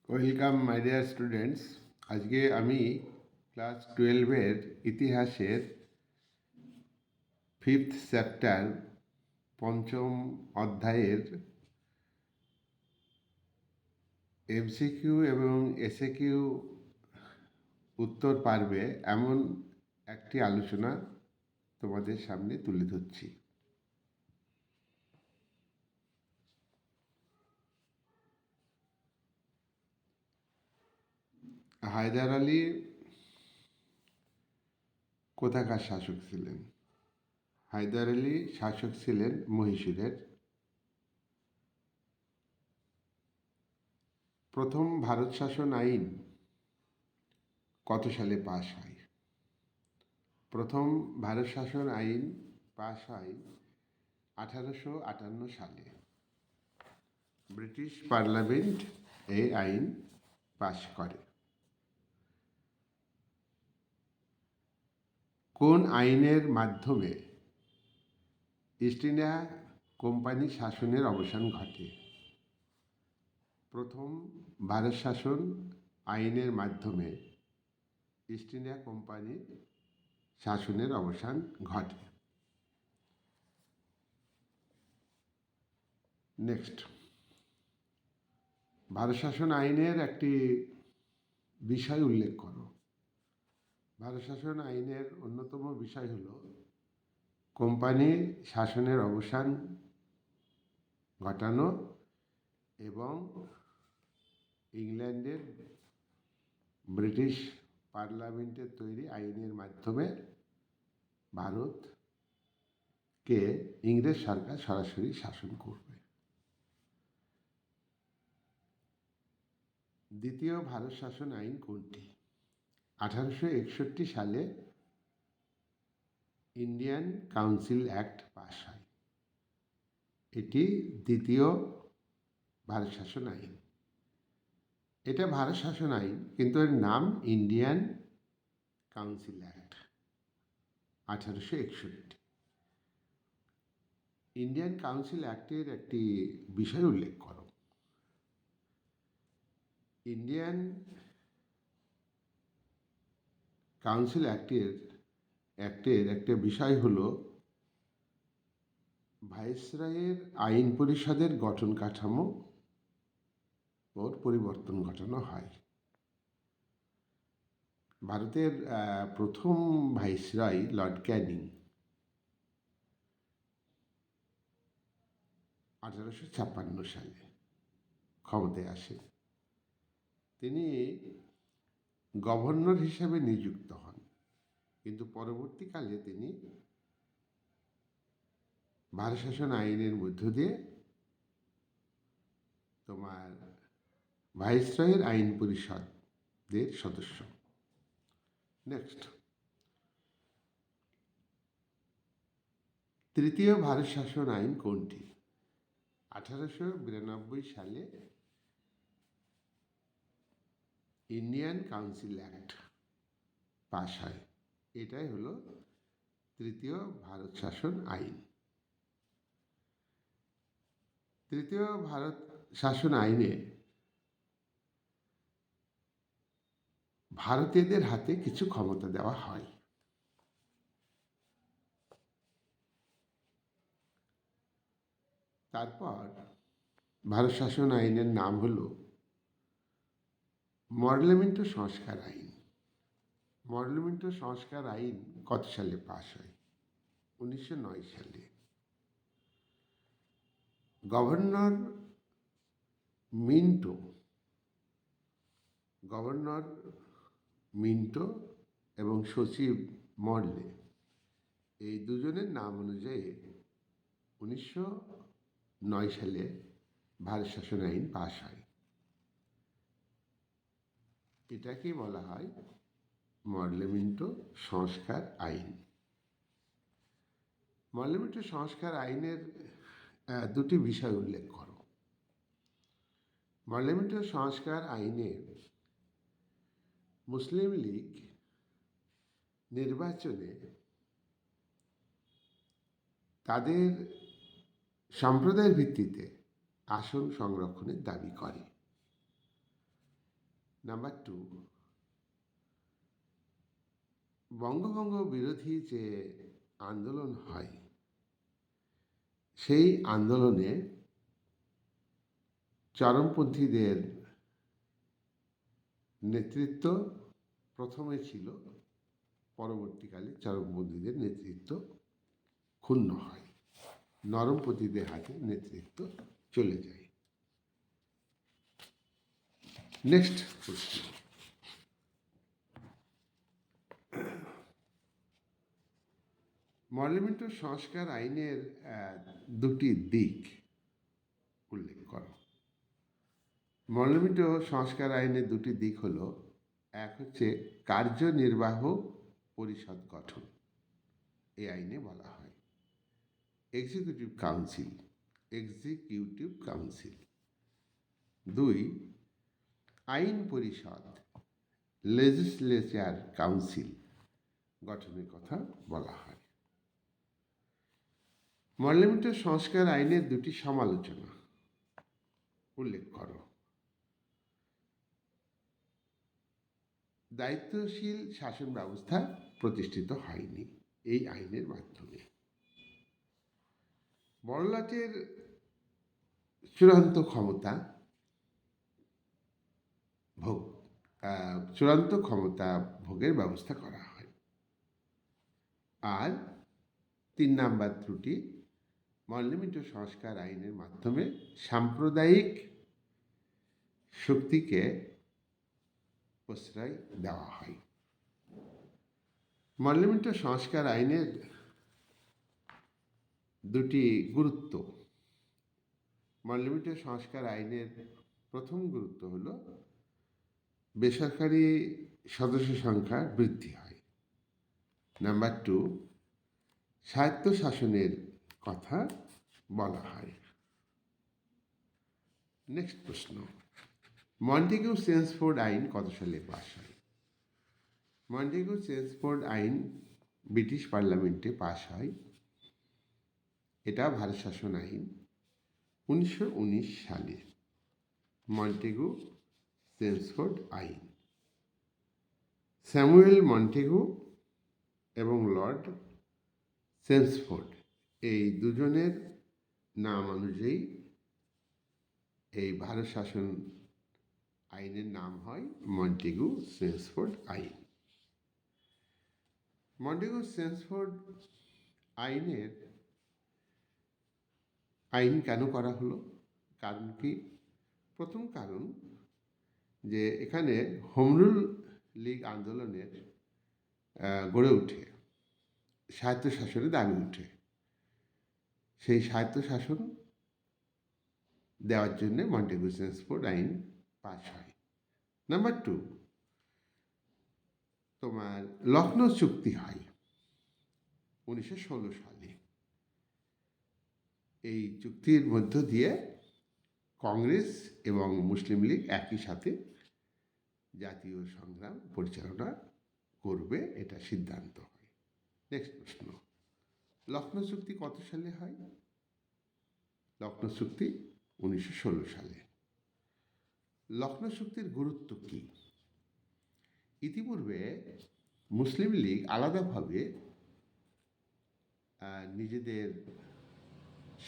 Welcome my dear students. আজকে আমি class 12-এর ইতিহাসের 5th চ্যাপ্টার পঞ্চম অধ্যায়ের এমসিকিউ এবং এসএকিউ উত্তর পারবে এমন একটি আলোচনা তোমাদের সামনে তুলে ধরছি। হায়দার আলী কোথাকার শাসক ছিলেন? হায়দার আলী শাসক ছিলেন মহীশূরের। প্রথম ভারত শাসন আইন কত সালে পাশ হয়? প্রথম ভারত শাসন আইন পাশ হয় 1858 সালে। ব্রিটিশ পার্লামেন্ট এই আইন পাশ করে। কোন আইনের মাধ্যমে ইস্ট ইন্ডিয়া কোম্পানি শাসনের অবসান ঘটে? প্রথম ভারত শাসন আইনের মাধ্যমে ইস্ট ইন্ডিয়া কোম্পানির শাসনের অবসান ঘটে। নেক্সট, ভারত শাসন আইনের একটি বিষয় উল্লেখ করো। ভারত শাসন আইনের অন্যতম বিষয় হল কোম্পানি শাসনের অবসান ঘটানো এবং ইংল্যান্ডের ব্রিটিশ পার্লামেন্টের তৈরি আইনের মাধ্যমে ভারতকে ইংরেজ সরকার সরাসরি শাসন করবে। দ্বিতীয় ভারত শাসন আইন কোনটি? 1861 সালে ইন্ডিয়ান কাউন্সিল অ্যাক্ট পাস হয়। এটি দ্বিতীয় ভারত শাসন আইন। এটা ভারত শাসন আইন, কিন্তু এর নাম Indian council act 1861। Indian council অ্যাক্টের একটি বিষয় উল্লেখ করো। ইন্ডিয়ান কাউন্সিল অ্যাক্টের একটা বিষয় হল ভাইসরয়ের আইন পরিষদের গঠন কাঠামো ওর পরিবর্তন ঘটানো হয়। ভারতের প্রথম ভাইসরয় লর্ড ক্যানিং 1856 সালে ক্ষমতায় আসেন। তিনি গভর্নর হিসেবে নিযুক্ত হন, কিন্তু পরবর্তীকালে তিনি ভারত শাসন আইনের মধ্য দিয়ে তোমার ভাইসরয়ের আইন পরিষদের সদস্য। নেক্সট, তৃতীয় ভারত শাসন আইন কোনটি? 1892 সালে ইন্ডিয়ান কাউন্সিল অ্যাক্ট পাস হয়। এটাই হলো তৃতীয় ভারত শাসন আইন। তৃতীয় ভারত শাসন আইনে ভারতীয়দের হাতে কিছু ক্ষমতা দেওয়া হয়। তারপর ভারত শাসন আইনের নাম হল মডেলমেন্ট সংস্কার আইন। মডেলমেন্ট সংস্কার আইন কত সালে পাশ হয়? 1909 সালে। গভর্নর মিন্টো এবং সচিব মর্লে, এই দুজনের নাম অনুযায়ী 1909 সালে ভারত শাসন আইন পাশ হয়। এটাকেই বলা হয় মডেলমেন্ট সংস্কার আইন। মডেলমেন্ট সংস্কার আইনের দুটি বিষয় উল্লেখ করো। মডেলমেন্ট সংস্কার আইনে মুসলিম লীগ নির্বাচনে তাদের সম্প্রদায়ের ভিত্তিতে আসন সংরক্ষণের দাবি করে। নাম্বার 2, বঙ্গভঙ্গ বিরোধী যে আন্দোলন হয় সেই আন্দোলনে চরমপন্থীদের নেতৃত্ব প্রথমে ছিল, পরবর্তীকালে চরমপন্থীদের নেতৃত্ব ক্ষুণ্ণ হয়, নরমপন্থীদের হাতে নেতৃত্ব চলে যায়। নেক্সট প্রশ্ন, মরলিমেন্টো সংস্কার আইনের দুটি দিক উল্লেখ করো। মরলিমেন্টো সংস্কার আইনের দুটি দিক হলো, এক হচ্ছে কার্যনির্বাহ পরিষদ গঠন, এই আইনে বলা হয় এক্সিকিউটিভ কাউন্সিল। 2, আইন পরিষদ লেজিসলেচার কাউন্সিল গঠনের কথা বলা হয়। মরলিমেন্টো সংস্কার আইনের দুটি সমালোচনা উল্লেখ করো। দায়িত্বশীল শাসন ব্যবস্থা প্রতিষ্ঠিত হয়নি এই আইনের মাধ্যমে। বড়লাটের চূড়ান্ত ক্ষমতা ভোগের ব্যবস্থা করা হয়। আর 3 নাম্বার ত্রুটি, মরলিমেন্টো সংস্কার আইনের মাধ্যমে সাম্প্রদায়িক শক্তিকে প্রশ্রয় দেওয়া হয়। মরলিমেন্টো সংস্কার আইনের দুটি গুরুত্ব। মরলিমেন্টো সংস্কার আইনের প্রথম গুরুত্ব হল বেসরকারি সদস্য সংখ্যা বৃদ্ধি হয়। নাম্বার 2, স্বায়ত্তশাসনের কথা বলা হয়। নেক্সট প্রশ্ন, মন্টেগু-চেমসফোর্ড আইন কত সালে পাস হয়? মন্টেগু-চেমসফোর্ড আইন ব্রিটিশ পার্লামেন্টে পাস হয়। এটা ভারত শাসন আইন 1919 সালে। মন্টেগু-চেমসফোর্ড আইন, স্যামুয়েল মন্টেগু এবং লর্ড চেমসফোর্ড এই দুজনের নাম অনুযায়ী এই ভারত শাসন আইনের নাম হয় মন্টেগু-চেমসফোর্ড আইন। মন্টেগু-চেমসফোর্ড আইন কেন করা হলো? কারণ কি? প্রথম কারণ যে এখানে হোম রুল লীগ আন্দোলনের গড়ে ওঠে, স্বায়ত্তশাসনের দাবি ওঠে, সেই স্বায়ত্তশাসন দেওয়ার জন্য মন্টেগু-চেমসফোর্ড আইন পাস হয়। নাম্বার 2, তোমার লখনৌ চুক্তি হয় 1916 সালে। এই চুক্তির মধ্য দিয়ে কংগ্রেস এবং মুসলিম লীগ একই সাথে জাতীয় সংগ্রাম পরিচালনা করবে, এটা সিদ্ধান্ত হয়। নেক্সট প্রশ্ন, লখনৌ চুক্তি কত সালে হয়? লখনৌ চুক্তি 1916 সালে। লখনৌ চুক্তির গুরুত্ব কি? ইতিপূর্বে মুসলিম লীগ আলাদাভাবে নিজেদের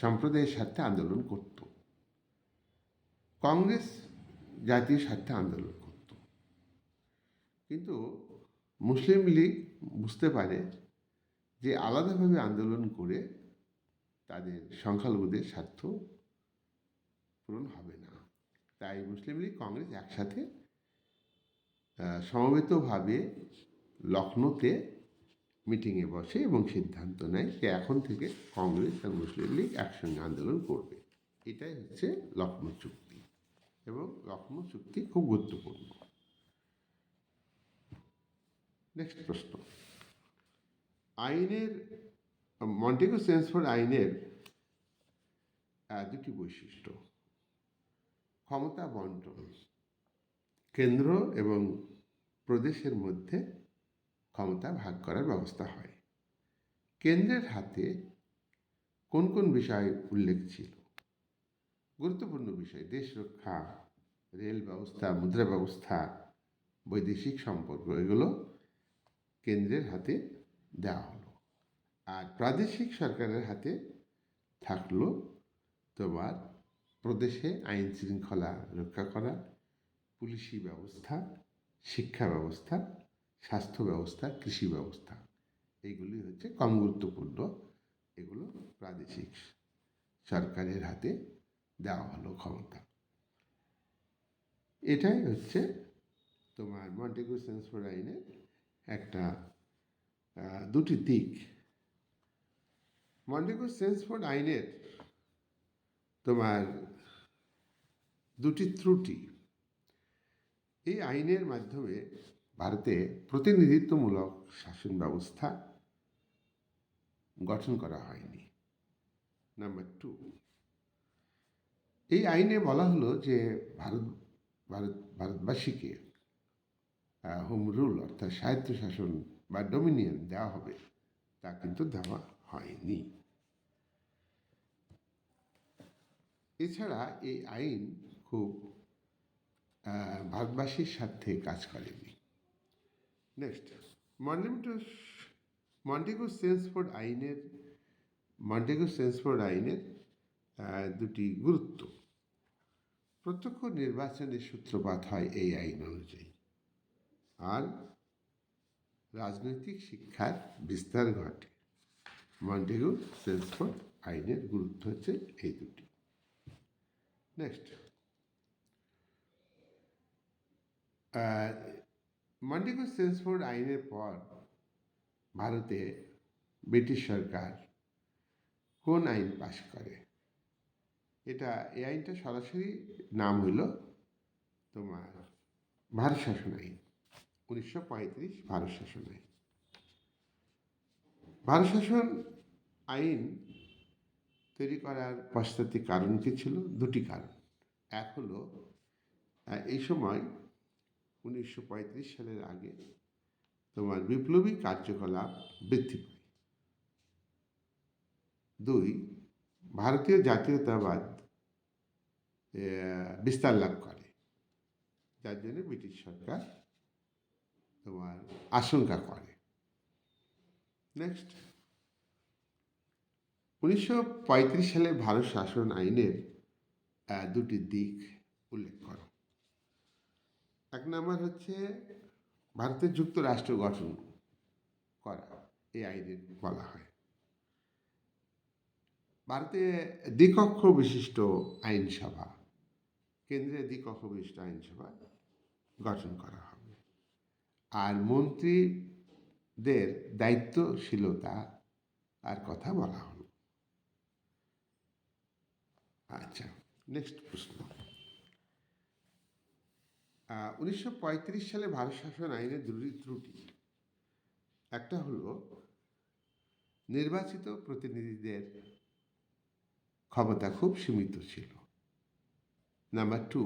সম্প্রদায়ের স্বার্থে আন্দোলন করত, কংগ্রেস জাতীয় স্বার্থে আন্দোলন করত, কিন্তু মুসলিম লীগ বুঝতে পারে যে আলাদাভাবে আন্দোলন করে তাদের সংখ্যালঘুদের স্বার্থ পূরণ হবে না। তাই মুসলিম লীগ কংগ্রেস একসাথে সমবেতভাবে লখনৌতে মিটিংয়ে বসে এবং সিদ্ধান্ত নেয় যে এখন থেকে কংগ্রেস আর মুসলিম লীগ একসঙ্গে আন্দোলন করবে। এটাই হচ্ছে লখনৌ চুক্তি, এবং লখনৌ চুক্তি খুব গুরুত্বপূর্ণ। নেক্সট প্রশ্ন, মন্টেগু-চেমসফোর্ড আইনের দুটি বৈশিষ্ট্য। ক্ষমতা বন্টন, কেন্দ্র এবং প্রদেশের মধ্যে ক্ষমতা ভাগ করার ব্যবস্থা হয়। কেন্দ্রের হাতে কোন কোন বিষয় উল্লেখ ছিল? গুরুত্বপূর্ণ বিষয়, দেশ রক্ষা, রেল ব্যবস্থা, মুদ্রা ব্যবস্থা, বৈদেশিক সম্পর্ক, এগুলো কেন্দ্রের হাতে দেওয়া হলো। আর প্রাদেশিক সরকারের হাতে থাকলো তোমার প্রদেশে আইন শৃঙ্খলা রক্ষা করা, পুলিশি ব্যবস্থা, শিক্ষা ব্যবস্থা, স্বাস্থ্য ব্যবস্থা, কৃষি ব্যবস্থা। এইগুলি হচ্ছে কম গুরুত্বপূর্ণ, এগুলো প্রাদেশিক সরকারের হাতে দেওয়া হলো ক্ষমতা। এটাই হচ্ছে তোমার মন্টেগু সেন্সফোর্ড আইনের একটা দুটি দিক। মন্টেগু সেন্সফোর্ড আইনের তোমার দুটি ত্রুটি। এই আইনের মাধ্যমে ভারতে প্রতিনিধিত্বমূলক শাসন ব্যবস্থা গঠন করা হয়নি। নাম্বার 2, এই আইনে বলা হলো যে ভারতবাসীকে হোম রুল অর্থাৎ স্বায়ত্তশাসন বা ডোমিনিয়ন দেওয়া হবে, তা কিন্তু দেওয়া হয়নি। এছাড়া এই আইন খুব ভারতবাসীর স্বার্থে কাজ করেনি। নেক্সট, মন্টেগু সেন্সফোর্ড আইনের দুটি গুরুত্ব। প্রত্যক্ষ নির্বাচনের সূত্রপাত হয় এই আইন অনুযায়ী, আর রাজনৈতিক শিক্ষার বিস্তার ঘটে। মন্টেগু সেন্সফোর্ড আইনের গুরুত্ব হচ্ছে এই দুটি। নেক্সট, মন্টেগু সেন্সফোর্ড আইনের পর ভারতে ব্রিটিশ সরকার কোন আইন পাশ করে? এই আইনটা সরাসরি নাম হইল তোমার ভারত শাসন আইন, 1935 ভারত শাসন আইন। ভারত শাসন আইন তৈরি করার পশ্চাতে কারণ কি ছিল? দুটি কারণ। এক হলো এই সময় 1935 সালের আগে তোমার বিপ্লবী কার্যকলাপ বৃদ্ধি পায়। 2, ভারতীয় জাতীয়তাবাদ বিস্তার লাভ করে, যার জন্য ব্রিটিশ সরকার তোমার আশঙ্কা করে। নেক্সট, 1935 সালে ভারত শাসন আইনের দুটি দিক উল্লেখ করো। এক নম্বর হচ্ছে ভারতের যুক্তরাষ্ট্র গঠন করা, এই আইনে বলা হয়। ভারতে দ্বিকক্ষ বিশিষ্ট আইনসভা, কেন্দ্রে দ্বিকক্ষ বিশিষ্ট আইনসভা গঠন করা হবে, আর মন্ত্রীদের দায়িত্বশীলতা আর কথা বলা হলো। আচ্ছা, নেক্সট প্রশ্ন। 1935 সালে ভারত শাসন আইনের দুটি ত্রুটি। একটা হলো নির্বাচিত প্রতিনিধিদের ক্ষমতা খুব সীমিত ছিল। নাম্বার 2,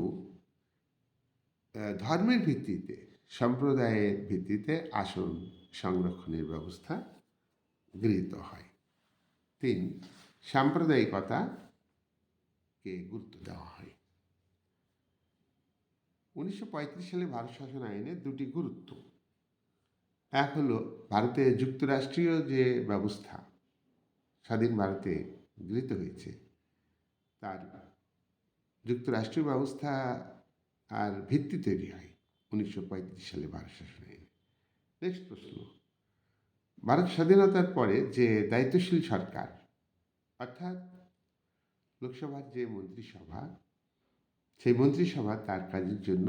ধর্মের ভিত্তিতে, সম্প্রদায়ের ভিত্তিতে আসন সংরক্ষণের ব্যবস্থা গৃহীত হয়। 3, সাম্প্রদায়িকতাকে গুরুত্ব দেওয়া হয়। 1935 সালে ভারত শাসন আইনের দুটি গুরুত্ব। এক হলো ভারতে যুক্তরাষ্ট্রীয় যে ব্যবস্থা স্বাধীন ভারতে গৃহীত হয়েছে, তার যুক্তরাষ্ট্রীয় ব্যবস্থা আর ভিত্তি তৈরি হয় 1935 সালে ভারত শাসন আইনে। নেক্সট প্রশ্ন, ভারত স্বাধীনতার পরে যে দায়িত্বশীল সরকার, অর্থাৎ লোকসভার যে মন্ত্রিসভা, সেই মন্ত্রিসভা তার কাজের জন্য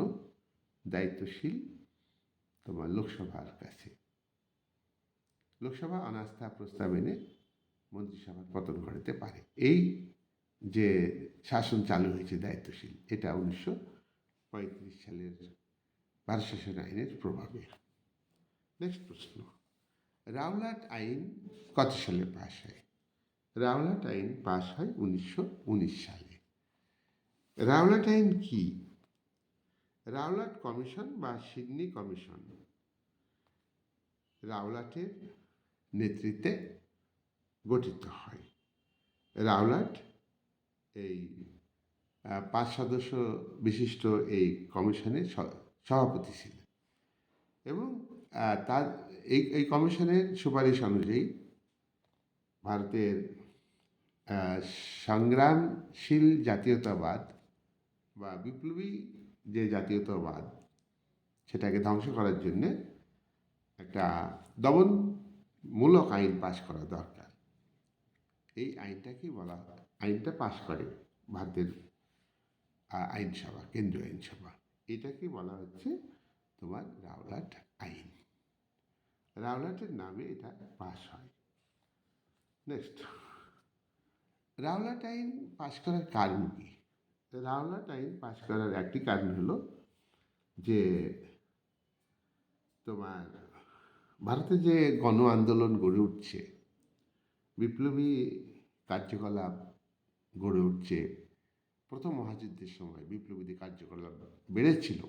দায়িত্বশীল তোমার লোকসভার কাছে। লোকসভা অনাস্থা প্রস্তাব এনে মন্ত্রিসভার পতন ঘটাতে পারে। এই যে শাসন চালু হয়েছে দায়িত্বশীল, এটা 1935 সালের ভারত শাসন আইনের প্রভাবে। নেক্সট প্রশ্ন, রাওলাট আইন কত সালে পাশ হয়? রাওলাট আইন পাশ হয় 1919 সালে। রাওলাট আইন কি? রাওলাট কমিশন বা সিডনি কমিশন রাওলাটের নেতৃত্বে গঠিত হয়। রাওলাট এই 5 সদস্য বিশিষ্ট এই কমিশনের সভাপতি ছিলেন। এবং তার এই কমিশনের সুপারিশ অনুযায়ী ভারতের সংগ্রামশীল জাতীয়তাবাদ বা বিপ্লবী যে জাতীয়তাবাদ সেটাকে ধ্বংস করার জন্যে একটা দমনমূলক আইন পাশ করা দরকার। এই আইনটাকেই বলা হয়, আইনটা পাশ করে ভারতের আইনসভা, কেন্দ্রীয় আইনসভা। এটাকে বলা হচ্ছে তোমার রাওলাট আইন। রাওলাটের নামে এটা পাশ হয়। নেক্সট, রাওলাট আইন পাশ করার কারণ কি? রাওলাট আইন পাশ করার একটি কারণ হলো যে তোমার ভারতে যে গণ আন্দোলন গড়ে উঠছে, বিপ্লবী কার্যকলাপ গড়ে উঠছে, প্রথম মহাযুদ্ধের সময় বিপ্লবীদের কার্যকলাপ বেড়েছিল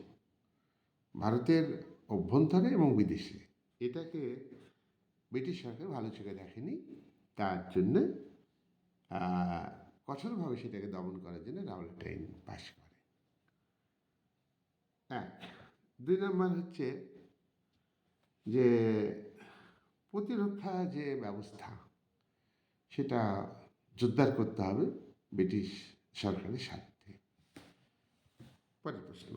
ভারতের অভ্যন্তরে এবং বিদেশে। এটাকে ব্রিটিশ সরকার ভালো চোখে দেখেনি, তার জন্যে কঠোরভাবে সেটাকে দমন করার জন্য রাওলাট আইন পাশ করে। এক, 2 নম্বর হচ্ছে যে প্রতিরক্ষা যে ব্যবস্থা সেটা জোরদার করতে হবে ব্রিটিশ সরকারের স্বার্থে। পরের প্রশ্ন,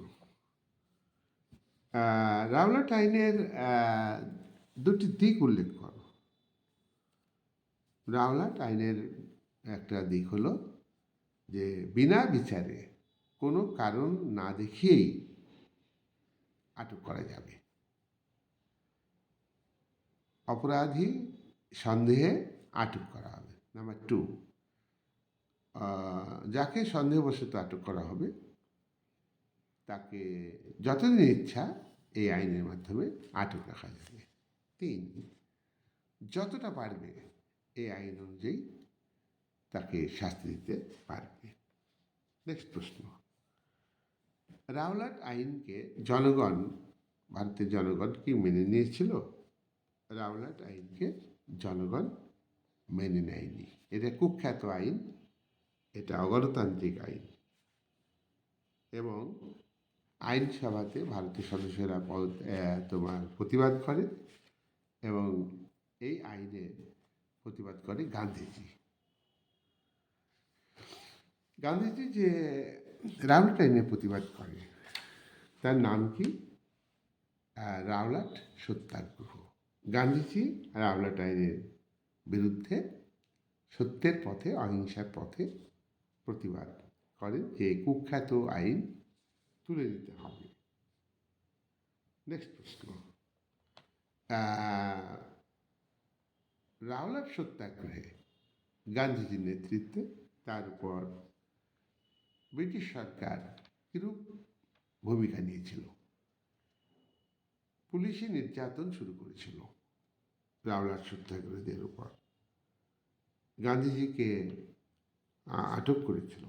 রাওলাট আইনের 2টি দিক উল্লেখ করো। রাওলাট আইনের একটা দিক হলো যে বিনা বিচারে কোনো কারণ না দেখিয়েই আটক করা যাবে, অপরাধী সন্দেহে আটক করা হবে। নাম্বার 2, যাকে সন্দেহবশত আটক করা হবে তাকে যতদিন ইচ্ছা এই আইনের মাধ্যমে আটক রাখা যাবে। 3, যতটা পারবে এই আইন অনুযায়ী তাকে শাস্তি দিতে পারবে। নেক্সট প্রশ্ন, রাওলাট আইনকে জনগণ, ভারতের জনগণ কি মেনে নিয়েছিল? রাওলাট আইনকে জনগণ মেনে নেয়নি। এটা কুখ্যাত আইন, এটা অগণতান্ত্রিক আইন এবং আইনসভাতে ভারতীয় সদস্যরা তোমার প্রতিবাদ করে এবং এই আইনের প্রতিবাদ করে গান্ধীজি। গান্ধীজি যে রাওলাট আইনের প্রতিবাদ করে তার নাম কি? রাওলাট সত্যাগ্রহ। গান্ধীজি রাওলাট আইনের বিরুদ্ধে সত্যের পথে, অহিংসার পথে প্রতিবাদ করেন যে কুখ্যাত আইন তুলে নিতে হবে। নেক্সট প্রশ্ন, রাওলাট সত্যাগ্রহে গান্ধীজির নেতৃত্বে তার উপর ব্রিটিশ সরকার কিরূপ ভূমিকা নিয়েছিল? পুলিশি নির্যাতন শুরু করেছিল রাওলাট সত্যাগ্রহীদের উপর, গান্ধীজিকে আটক করেছিল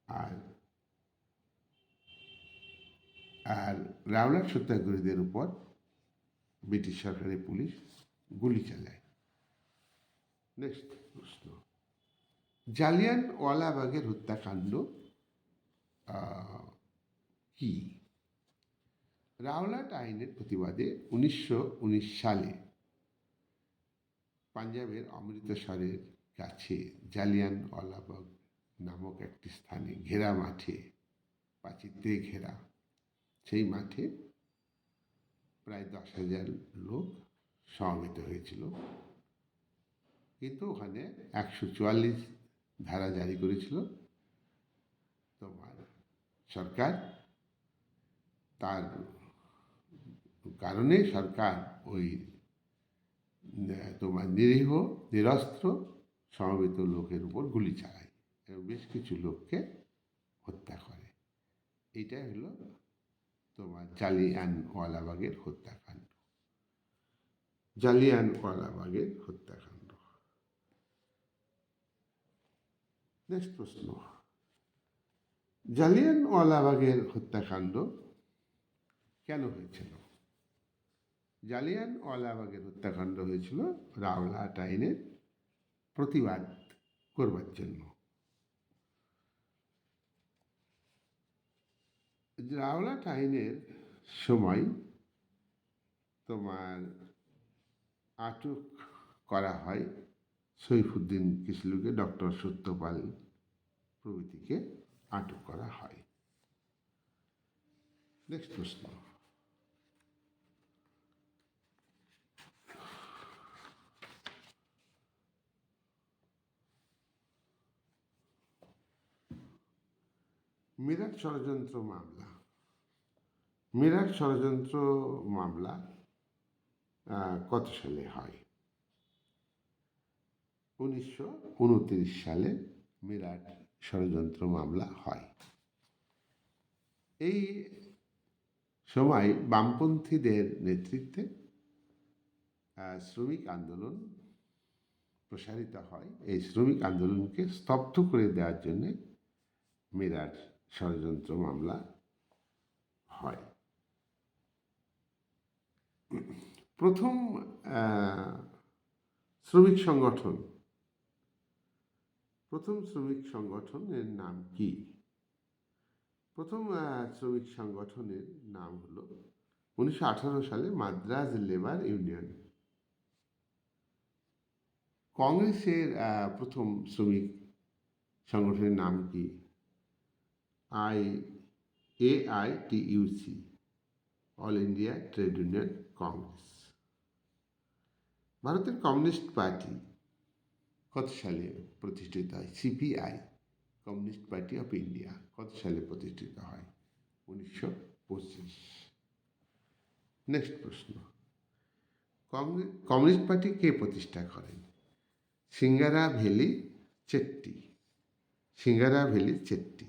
আর রাওলাট সত্যাগ্রহীদের উপর ব্রিটিশ সরকারের পুলিশ গুলি চালায়। নেক্সট প্রশ্ন, জালিয়ানওয়ালাবাগের হত্যাকাণ্ড কি? রাওলাট আইনের প্রতিবাদে 1919 সালে পাঞ্জাবের অমৃতসরের কাছে জালিয়ানওয়ালাবাগ নামক একটি স্থানে ঘেরা মাঠে, প্রাচীর দিয়ে ঘেরা সেই মাঠে প্রায় 10,000 লোক সমবেত হয়েছিল, কিন্তু ওখানে 144 ধারা জারি করেছিল তোমার সরকার। তার কারণে সরকার ওই তোমার নিরীহ নিরস্ত্র সমবেত লোকের উপর গুলি চালায় এবং বেশ কিছু লোককে হত্যা করে। এইটাই হলো তোমার জালিয়ানওয়ালাবাগের হত্যাকাণ্ড। জালিয়ানওয়ালাবাগের হত্যাকাণ্ড। নেক্সট প্রশ্ন, জালিয়ানওয়ালাবাগের হত্যাকাণ্ড কেন হয়েছিল? জালিয়ানওয়ালাবাগের হত্যাকাণ্ড হয়েছিল রাওলাট আইনের প্রতিবাদ করবার জন্য। রাওলাট আইনের সময় তোমার আটক করা হয় সৈফুদ্দিন কিসলুকে, ডক্টর সত্যপাল প্রভৃতিকে আটক করা হয়। নেক্সট প্রশ্ন, মিরাট ষড়যন্ত্র মামলা। মিরাট ষড়যন্ত্র মামলা কত সালে হয়? 1929 সালে মিরাট ষড়যন্ত্র মামলা হয়। এই সময় বামপন্থীদের নেতৃত্বে শ্রমিক আন্দোলন প্রসারিত হয়। এই শ্রমিক আন্দোলনকে স্তব্ধ করে দেওয়ার জন্য মিরাট ষড়যন্ত্র মামলা হয়। প্রথম শ্রমিক সংগঠনের নাম কি? প্রথম শ্রমিক সংগঠনের নাম হলো 1918 সালে মাদ্রাজ লেবার ইউনিয়ন। কংগ্রেসের প্রথম শ্রমিক সংগঠনের নাম কি? AITUC, all India trade union Congress. ভারতের কমিউনিস্ট পার্টি কত সালে প্রতিষ্ঠিত হয়? CPI, communist party of India, কত সালে প্রতিষ্ঠিত হয়? 1925। নেক্সট প্রশ্ন, কমিউনিস্ট পার্টি কে প্রতিষ্ঠা করেন? সিঙ্গারা ভেলি চেট্টি।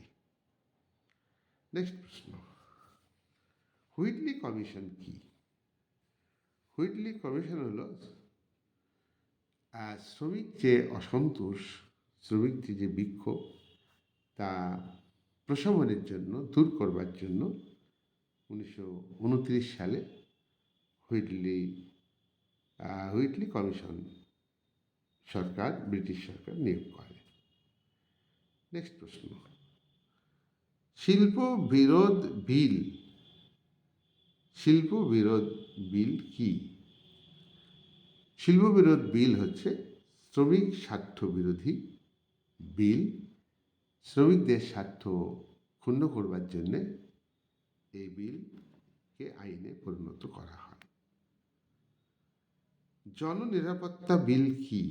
নেক্সট প্রশ্ন, হুইটলি কমিশন কি? হুইটলি কমিশন হলো শ্রমিক যে অসন্তোষ, শ্রমিকদের যে বিক্ষোভ, তা প্রশমনের জন্য, দূর করবার জন্য 1929 সালে হুইটলি কমিশন ব্রিটিশ সরকার নিয়োগ করে। নেক্সট প্রশ্ন, শিল্প বিরোধ বিল কি? শিল্প বিরোধ বিল হচ্ছে শ্রমিক স্বার্থ বিরোধী বিল। শ্রমিকদের স্বার্থ ক্ষুণ্ণ করবার জন্য এই বিলকে আইনে পরিণত করা হয়। জননিরাপত্তা বিল কি?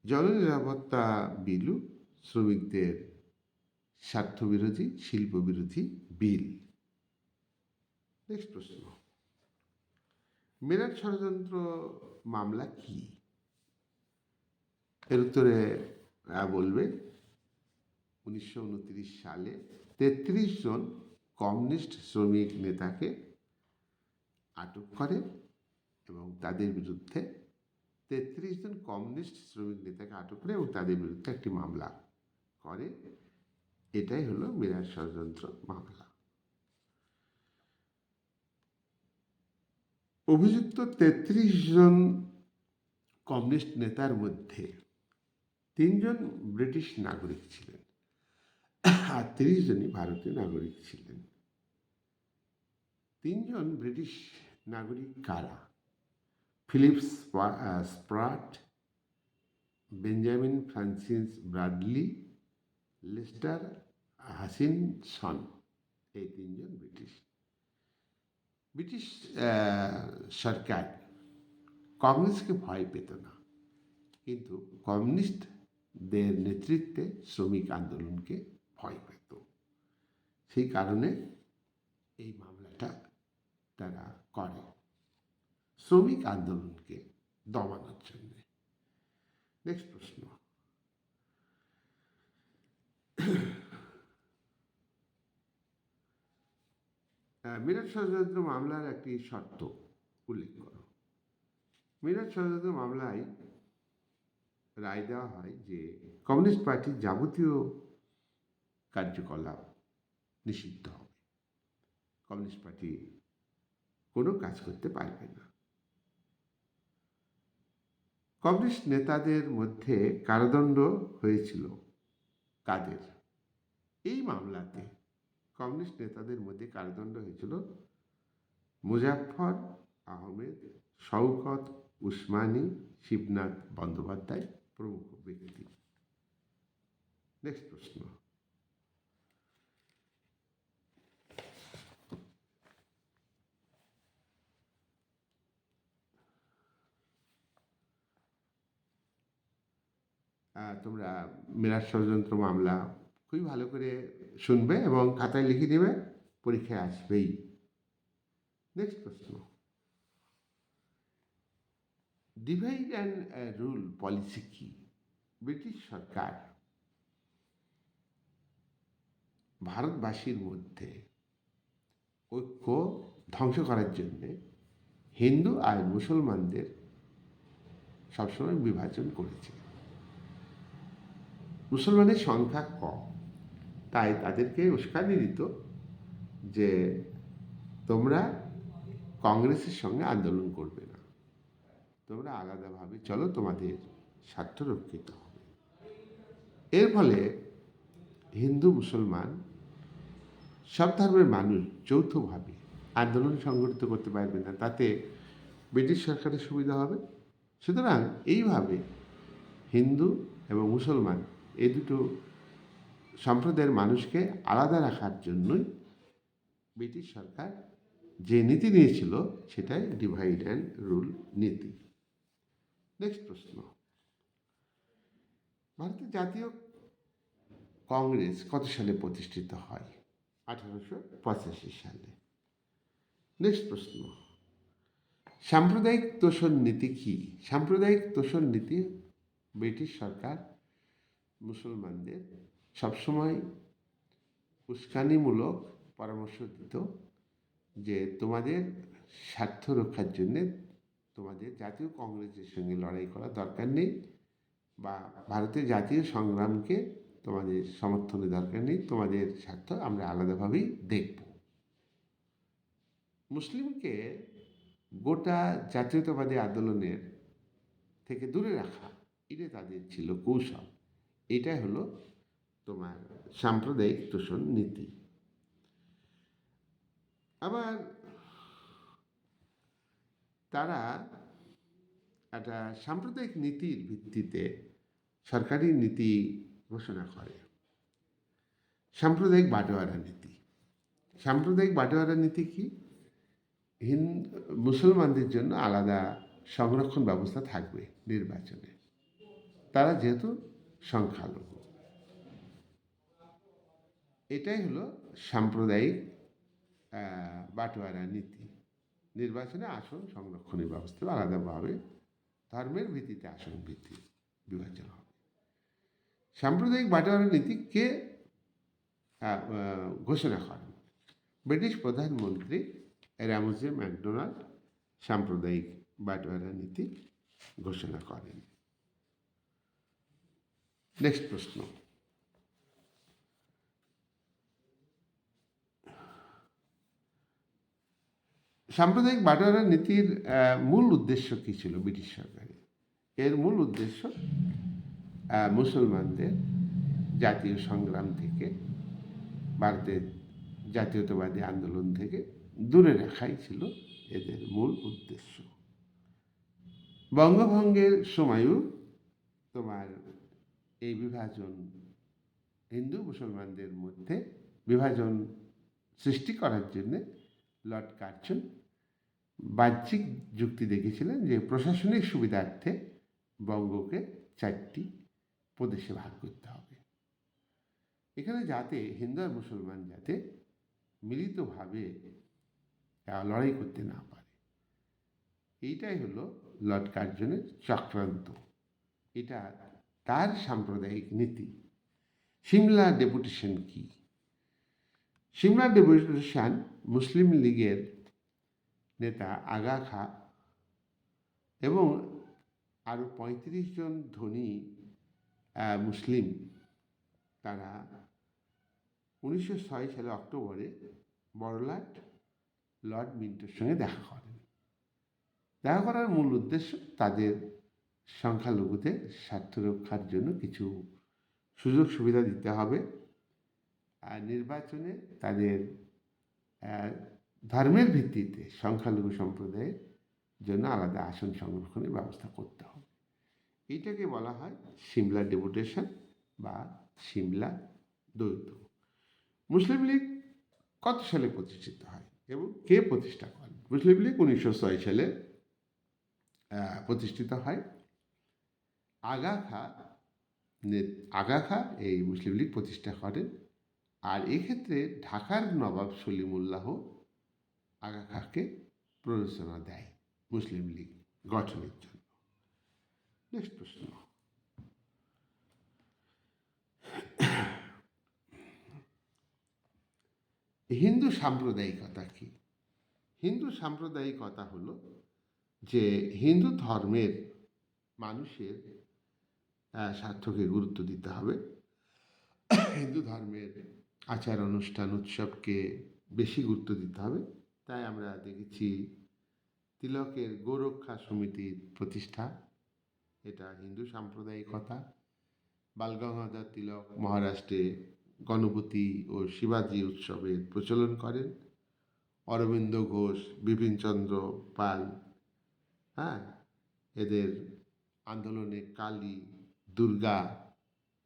জননিরাপত্তা বিলও শ্রমিকদের স্বার্থ বিরোধী, শিল্প বিরোধী বিল। নেক্সট প্রশ্ন, মিরাট ষড়যন্ত্র মামলা কি? এর উত্তরে বলবে 1929 সালে 33 জন কমিউনিস্ট শ্রমিক নেতাকে আটক করে এবং তাদের বিরুদ্ধে 33 জন কমিউনিস্ট শ্রমিক নেতাকে আটক করে এবং তাদের বিরুদ্ধে একটি মামলা করে। এটাই হলো মিরাট ষড়যন্ত্র মামলা। অভিযুক্ত 33 জন কমিউনিস্ট নেতার মধ্যে 3 জন ব্রিটিশ নাগরিক ছিলেন আর 30 জনই ভারতীয় নাগরিক ছিলেন। 3 জন ব্রিটিশ নাগরিক কারা? Philip Spratt, Benjamin Francis Bradley, Lester Hutchinson. এই 3 জন ব্রিটিশ সরকার কংগ্রেসকে ভয় পেত না, কিন্তু কমিউনিস্টদের নেতৃত্বে শ্রমিক আন্দোলনকে ভয় পেত। সেই কারণে এই মামলাটা তারা করে শ্রমিক আন্দোলনকে দমানোর জন্য। নেক্সট প্রশ্ন, মিরাট ষড়যন্ত্র মামলার একটি শর্ত উল্লেখ করো। মিরাট ষড়যন্ত্র মামলায় রায় দেওয়া হয় যে কমিউনিস্ট পার্টির যাবতীয় কার্যকলাপ নিষিদ্ধ হবে, কমিউনিস্ট পার্টি কোনো কাজ করতে পারবে না। কমিউনিস্ট নেতাদের মধ্যে কারাদণ্ড হয়েছিল কাদের? এই মামলাতে কমিউনিস্ট নেতাদের মধ্যে কারাদণ্ড হয়েছিল মুজাফফর আহমেদ, শওকত উসমানী, শিবনাথ বন্দ্যোপাধ্যায় প্রমুখ ব্যক্তি। নেক্সট প্রশ্ন, তোমরা মিরাট ষড়যন্ত্র মামলা খুবই ভালো করে শুনবে এবং খাতায় লিখে দেবে, পরীক্ষায় আসবেই। নেক্সট প্রশ্ন, ডিভাইড অ্যান্ড রুল পলিসি কি? ব্রিটিশ সরকার ভারতবাসীর মধ্যে ঐক্য ধ্বংস করার জন্যে হিন্দু আর মুসলমানদের সবসময় বিভাজন করেছে। মুসলমানের সংখ্যা কম, তাই তাদেরকে উস্কানি দিত যে তোমরা কংগ্রেসের সঙ্গে আন্দোলন করবে না, তোমরা আলাদাভাবে চলো, তোমাদের স্বার্থ রক্ষিত হবে। এর ফলে হিন্দু মুসলমান সব ধর্মের মানুষ যৌথভাবে আন্দোলন সংগঠিত করতে পারবে না, তাতে ব্রিটিশ সরকারের সুবিধা হবে। সুতরাং এইভাবে হিন্দু এবং মুসলমান এই দুটো সম্প্রদায়ের মানুষকে আলাদা রাখার জন্যই ব্রিটিশ সরকার যে নীতি নিয়েছিল সেটাই ডিভাইড অ্যান্ড রুল নীতি। নেক্সট প্রশ্ন, ভারতের জাতীয় কংগ্রেস কত সালে প্রতিষ্ঠিত হয়? 1885 সালে। নেক্সট প্রশ্ন, সাম্প্রদায়িক তোষণ নীতি কি? সাম্প্রদায়িক তোষণ নীতি ব্রিটিশ সরকার মুসলমানদের সবসময় উস্কানিমূলক পরামর্শ দিত যে তোমাদের স্বার্থ রক্ষার জন্যে তোমাদের জাতীয় কংগ্রেসের সঙ্গে লড়াই করার দরকার নেই, বা ভারতের জাতীয় সংগ্রামকে তোমাদের সমর্থনের দরকার নেই, তোমাদের স্বার্থ আমরা আলাদাভাবেই দেখব। মুসলিমকে গোটা জাতীয়তাবাদী আন্দোলনের থেকে দূরে রাখা, এটাই তাদের ছিল কৌশল। এটাই হলো তোমার সাম্প্রদায়িক তোষণ নীতি। আবার তারা একটা সাম্প্রদায়িক নীতির ভিত্তিতে সরকারি নীতি ঘোষণা করে, সাম্প্রদায়িক বাটোয়ারা নীতি। সাম্প্রদায়িক বাটোয়ারা নীতি কি? মুসলমানদের জন্য আলাদা সংরক্ষণ ব্যবস্থা থাকবে নির্বাচনে, তারা যেহেতু সংখ্যালঘু। এটাই হলো সাম্প্রদায়িক বাটোয়ারা নীতি। নির্বাচনে আসন সংরক্ষণের ব্যবস্থা আলাদাভাবে ধর্মের ভিত্তিতে আসন ভিত্তি বিভাজন হবে। সাম্প্রদায়িক বাটোয়ারা নীতি কে ঘোষণা করেন? ব্রিটিশ প্রধানমন্ত্রী রামজে ম্যাকডোনাল্ড সাম্প্রদায়িক বাটোয়ারা নীতি ঘোষণা করেন। নেক্সট প্রশ্ন, সাম্প্রদায়িক বাটোয়ারা নীতির মূল উদ্দেশ্য কী ছিল ব্রিটিশ সরকারের? এর মূল উদ্দেশ্য মুসলমানদের জাতীয় সংগ্রাম থেকে, ভারতের জাতীয়তাবাদী আন্দোলন থেকে দূরে রাখাই ছিল এদের মূল উদ্দেশ্য। বঙ্গভঙ্গের সময়ও তোমার এই বিভাজন, হিন্দু মুসলমানদের মধ্যে বিভাজন সৃষ্টি করার জন্যে লর্ড কার্জন বাহ্যিক যুক্তি দেখেছিলেন যে প্রশাসনিক সুবিধার্থে বঙ্গকে 4টি প্রদেশে ভাগ করতে হবে, এখানে যাতে হিন্দু আর মুসলমান যাতে মিলিতভাবে লড়াই করতে না পারে। এইটাই হলো লর্ড কার্জনের চক্রান্ত, এটা তার সাম্প্রদায়িক নীতি। সিমলা ডেপুটেশন কি? সিমলা ডেপুটেশন মুসলিম লীগের নেতা আগা খা এবং আরও 35 জন ধনী মুসলিম, তারা 1906 সালে অক্টোবরে বড়লাট লর্ড মিন্টোর সঙ্গে দেখা করেন। দেখা করার মূল উদ্দেশ্য তাদের সংখ্যালঘুদের স্বার্থ রক্ষার জন্য কিছু সুযোগ সুবিধা দিতে হবে, আর নির্বাচনে তাদের ধর্মের ভিত্তিতে সংখ্যালঘু সম্প্রদায়ের জন্য আলাদা আসন সংরক্ষণের ব্যবস্থা করতে হবে। এইটাকে বলা হয় সিমলা ডেপুটেশন বা সিমলা দ্বৈত। মুসলিম লীগ কত সালে প্রতিষ্ঠিত হয় এবং কে প্রতিষ্ঠা করেন? মুসলিম লীগ 1906 সালে প্রতিষ্ঠিত হয়। আগা খা এই মুসলিম লীগ প্রতিষ্ঠা করেন। আর এক্ষেত্রে ঢাকার নবাব সলিমুল্লাহ আগা খাঁকে প্ররোচনা দেয় মুসলিম লীগ গঠনের জন্য। নেক্সট প্রশ্ন, হিন্দু সাম্প্রদায়িকতা কি? হিন্দু সাম্প্রদায়িকতা হলো যে হিন্দু ধর্মের মানুষের স্বার্থকে গুরুত্ব দিতে হবে, হিন্দু ধর্মের আচার অনুষ্ঠান উৎসবকে বেশি গুরুত্ব দিতে হবে। তাই আমরা দেখেছি তিলকের গোরক্ষা সমিতির প্রতিষ্ঠা, এটা হিন্দু সাম্প্রদায়িকতা। বালগঙ্গাধর তিলক মহারাষ্ট্রে গণপতি ও শিবাজি উৎসবের প্রচলন করেন। অরবিন্দ ঘোষ, বিপিনচন্দ্র পাল, হ্যাঁ, এদের আন্দোলনে কালী, দুর্গা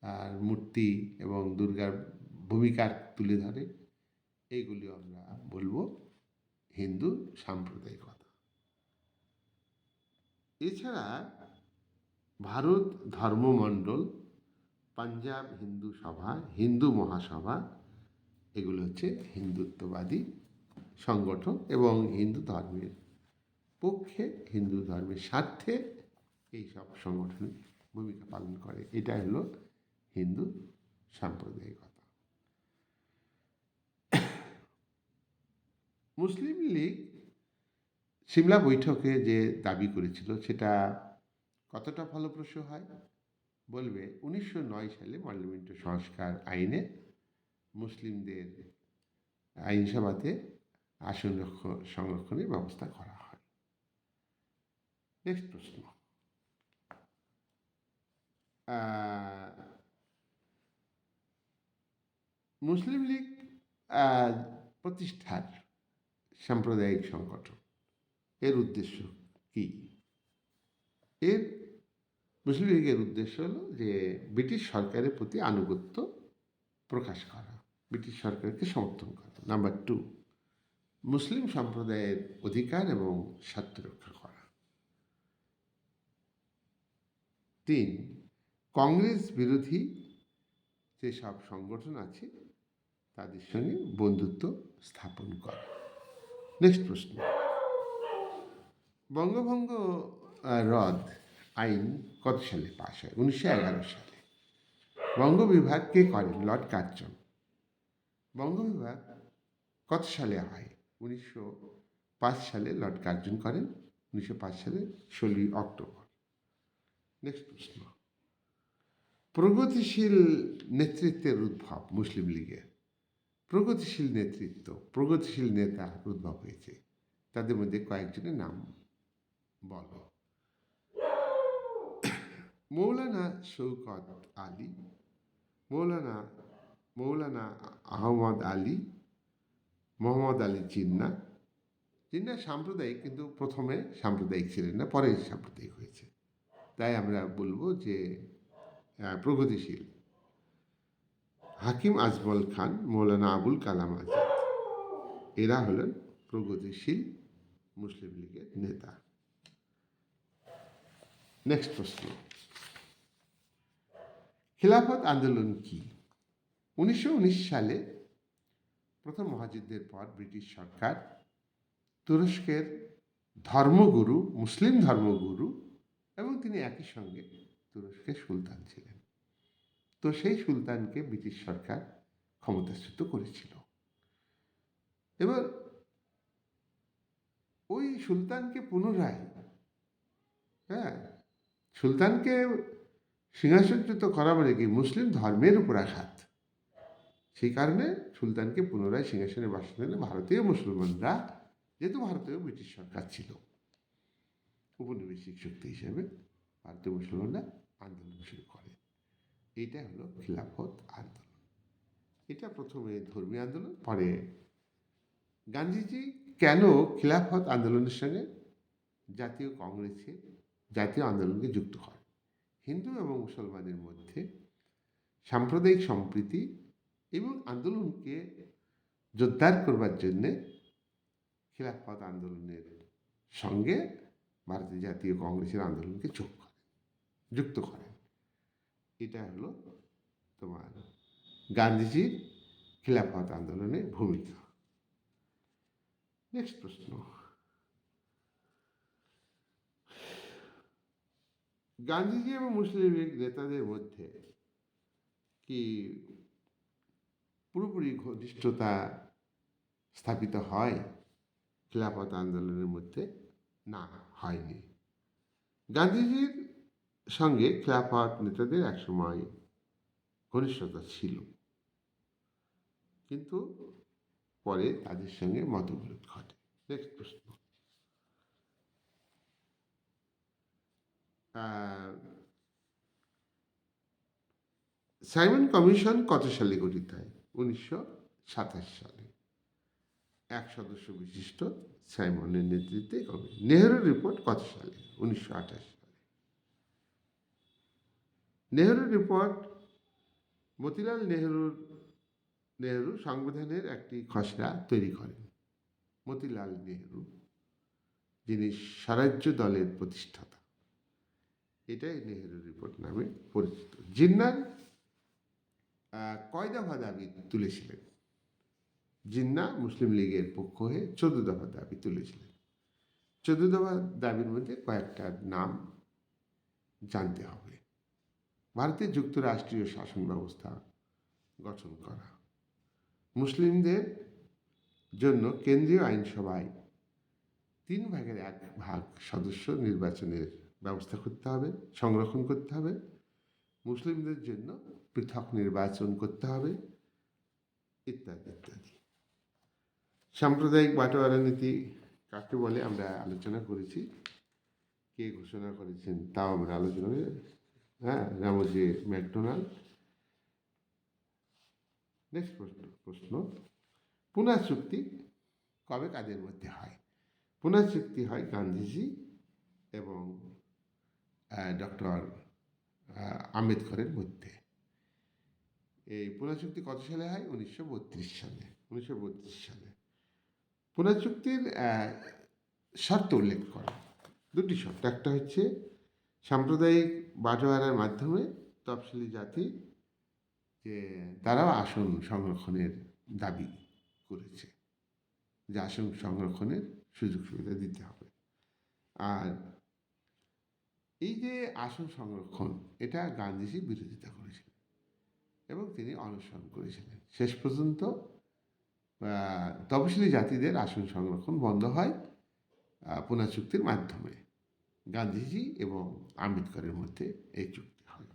আর মূর্তি এবং দুর্গার ভূমিকা তুলে ধরে। এইগুলি আমরা বলবো হিন্দু সাম্প্রদায়িকতা। এছাড়া ভারত ধর্মমণ্ডল, পাঞ্জাব হিন্দু সভা, হিন্দু মহাসভা, এগুলো হচ্ছে হিন্দুত্ববাদী সংগঠন এবং হিন্দু ধর্মের পক্ষে, হিন্দু ধর্মের স্বার্থে এইসব সংগঠন ভূমিকা পালন করে। এটা হলো হিন্দু সাম্প্রদায়িকতা। মুসলিম লীগ সিমলা বৈঠকে যে দাবি করেছিল সেটা কতটা ফলপ্রসূ হয়? বলবে 1909 সালে পার্লামেন্ট সংস্কার আইনে মুসলিমদের আইনসভাতে আসন সংরক্ষণের ব্যবস্থা করা হয়। নেক্সট প্রশ্ন, মুসলিম লীগ প্রতিষ্ঠার সাম্প্রদায়িক সংগঠন, এর উদ্দেশ্য কি? মুসলিম লীগের উদ্দেশ্য হলো যে ব্রিটিশ সরকারের প্রতি আনুগত্য প্রকাশ করা, ব্রিটিশ সরকারকে সমর্থন করা। নাম্বার 2, মুসলিম সম্প্রদায়ের অধিকার এবং স্বার্থ রক্ষা করা। 3, কংগ্রেস বিরোধী যেসব সংগঠন আছে তাদের সঙ্গে বন্ধুত্ব স্থাপন করা। নেক্সট প্রশ্ন, বঙ্গভঙ্গ রদ আইন কত সালে পাশ হয়? 1911 সালে। বঙ্গ বিভাগ কে করেন? Lord Curzon. বঙ্গ বিভাগ কত সালে হয়? 1905 সালে লর্ড কার্জন করেন, 1905 সালে 16 অক্টোবর। নেক্সট প্রশ্ন, প্রগতিশীল নেতৃত্বের উদ্ভব মুসলিম লীগের। প্রগতিশীল নেতৃত্ব, প্রগতিশীল নেতা উদ্ভব হয়েছে, তাদের মধ্যে কয়েকজনের নাম বলো। মৌলানা শৌকত আলী, মৌলানা আহমদ আলী, মোহাম্মদ আলী জিন্না। জিন্না সাম্প্রদায়িক, কিন্তু প্রথমে সাম্প্রদায়িক ছিলেন না, পরে সাম্প্রদায়িক হয়েছে, তাই আমরা বলবো যে প্রগতিশীল। হাকিম আজমল খান, মৌলানা আবুল কালাম আজাদ, এরা হলেন প্রগতিশীল মুসলিম লীগের নেতা। নেক্সট প্রশ্ন, খিলাফত আন্দোলন কি? 1919 সালে প্রথম মহাযুদ্ধের পর ব্রিটিশ সরকার তুরস্কের ধর্মগুরু, মুসলিম ধর্মগুরু, এবং তিনি একই সঙ্গে তুরস্কের সুলতান ছিলেন, তো সেই সুলতানকে ব্রিটিশ সরকার ক্ষমতাচ্যুত করেছিল। এবার ওই সুলতানকে পুনরায়, সুলতানকে সিংহাসনচ্যুত করা মানে কি? মুসলিম ধর্মের উপর আঘাত। সেই কারণে সুলতানকে পুনরায় সিংহাসনে বসানো হলে ভারতীয় মুসলমানরা, যেহেতু ভারতীয় ব্রিটিশ সরকার ছিল উপনিবেশিক শক্তি হিসেবে, ভারতীয় মুসলমানরা আন্দোলন শুরু করে। এইটা হলো খিলাফত আন্দোলন। এটা প্রথমে ধর্মীয় আন্দোলন, পরে গান্ধীজি কেন খিলাফত আন্দোলনের সঙ্গে জাতীয় কংগ্রেসে জাতীয় আন্দোলনকে যুক্ত করে। হিন্দু এবং মুসলমানের মধ্যে সাম্প্রদায়িক সম্প্রীতি এবং আন্দোলনকে জোরদার করবার জন্যে খিলাফত আন্দোলনের সঙ্গে ভারতীয় জাতীয় কংগ্রেসের আন্দোলনকে যুক্ত করেন। এটা হলো তোমার গান্ধীজির খিলাফত আন্দোলনের ভূমিকা। নেক্সট প্রশ্ন, গান্ধীজি এবং মুসলিম লীগ নেতাদের মধ্যে কি পুরোপুরি ঘনিষ্ঠতা স্থাপিত হয় খিলাফত আন্দোলনের মধ্যে? না, হয়নি। গান্ধীজির সঙ্গে খিলাফত নেতাদের একসময় ঘনিষ্ঠতা ছিল, কিন্তু পরে তাদের সঙ্গে মতবিরোধ ঘটে। নেক্সট প্রশ্ন, সাইমন কমিশন কত সালে গঠিত হয়? 1927 সালে। 1 সদস্য বিশিষ্ট সাইমনের নেতৃত্বে কমিশন। নেহেরু রিপোর্ট কত সালে? 1928 সালে। নেহেরু রিপোর্ট মতিলাল নেহেরু সংবিধানের একটি খসড়া তৈরি করেন। মতিলাল নেহেরু, যিনি স্বরাজ্য দলের প্রতিষ্ঠাতা, এটাই নেহেরু রিপোর্ট নামে পরিচিত। জিন্নার কয় দফা দাবি তুলেছিলেন? জিন্না মুসলিম লীগের পক্ষ হয়ে 14 দফা দাবি তুলেছিলেন। 14 দফা দাবির মধ্যে কয়েকটার নাম জানতে হবে। ভারতের যুক্তরাষ্ট্রীয় শাসন ব্যবস্থা গঠন করা, মুসলিমদের জন্য কেন্দ্রীয় আইনসভায় 3 ভাগের 1 ভাগ সদস্য নির্বাচনের ব্যবস্থা করতে হবে, সংরক্ষণ করতে হবে, মুসলিমদের জন্য পৃথক নির্বাচন করতে হবে, ইত্যাদি ইত্যাদি। সাম্প্রদায়িক বাটোয়ারা নীতি কাকে বলে আমরা আলোচনা করেছি, কে ঘোষণা করেছেন তাও আমরা আলোচনা করি। রামজি ম্যাকডোনাল্ড। নেক্সট প্রশ্ন, পুনা চুক্তি কবে কাদের মধ্যে হয়? পুনা চুক্তি হয় গান্ধীজি এবং ডক্টর আম্বেদকরের মধ্যে। এই পুনা চুক্তি কত সালে হয়? 1932 সালে। 1932 সালে পুনা চুক্তির শর্ত উল্লেখ করা, 2টি শর্ত। একটা হচ্ছে সাম্প্রদায়িক বাটোয়ারার মাধ্যমে তফসিলি জাতি যে তারাও আসন সংরক্ষণের দাবি করেছে, যে আসন সংরক্ষণের সুযোগ সুবিধা দিতে হবে। আর এই যে আসন সংরক্ষণ, এটা গান্ধীজি বিরোধিতা করেছিলেন এবং তিনি অনশন করেছিলেন। শেষ পর্যন্ত তফসিলি জাতিদের আসন সংরক্ষণ বন্ধ হয় পুনা চুক্তির মাধ্যমে। গান্ধীজি এবং আম্বেদকরের মধ্যে এই চুক্তি হয়।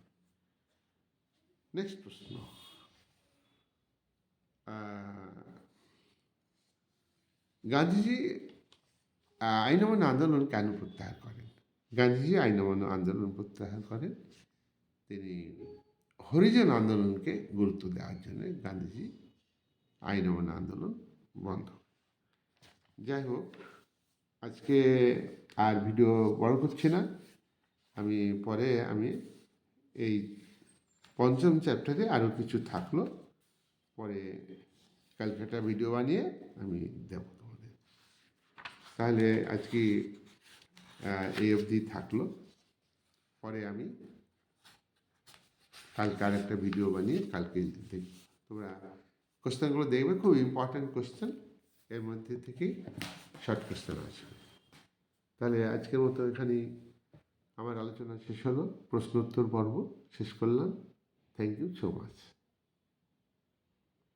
নেক্সট প্রশ্ন, গান্ধীজি আইন অমান্য আন্দোলন কেন প্রত্যাহার করেন? গান্ধীজি আইন অমান্য আন্দোলন প্রত্যাহার করেন তিনি হরিজন আন্দোলনকে গুরুত্ব দেওয়ার জন্য। গান্ধীজি আইন অমান্য আন্দোলন বন্ধ। যাই হোক, আজকে আর ভিডিও বড় করছি না। পরে আমি এই 5ম চ্যাপ্টারে আরও কিছু থাকলো, পরে কালকে একটা ভিডিও বানিয়ে আমি দেব তোমাদের। তাহলে আজকে এই অবধি থাকলো, পরে আমি কালকে আর একটা ভিডিও বানিয়ে কালকে দেখি। তোমরা কোশ্চেনগুলো দেখবে, খুব ইম্পর্ট্যান্ট কোশ্চেন, এর মধ্যে থেকেই শর্ট কোশ্চেন আছে। তাহলে আজকের মতো এখানেই আমার আলোচনা শেষ হলো, প্রশ্নোত্তর পর্ব শেষ করলাম। Thank you so much.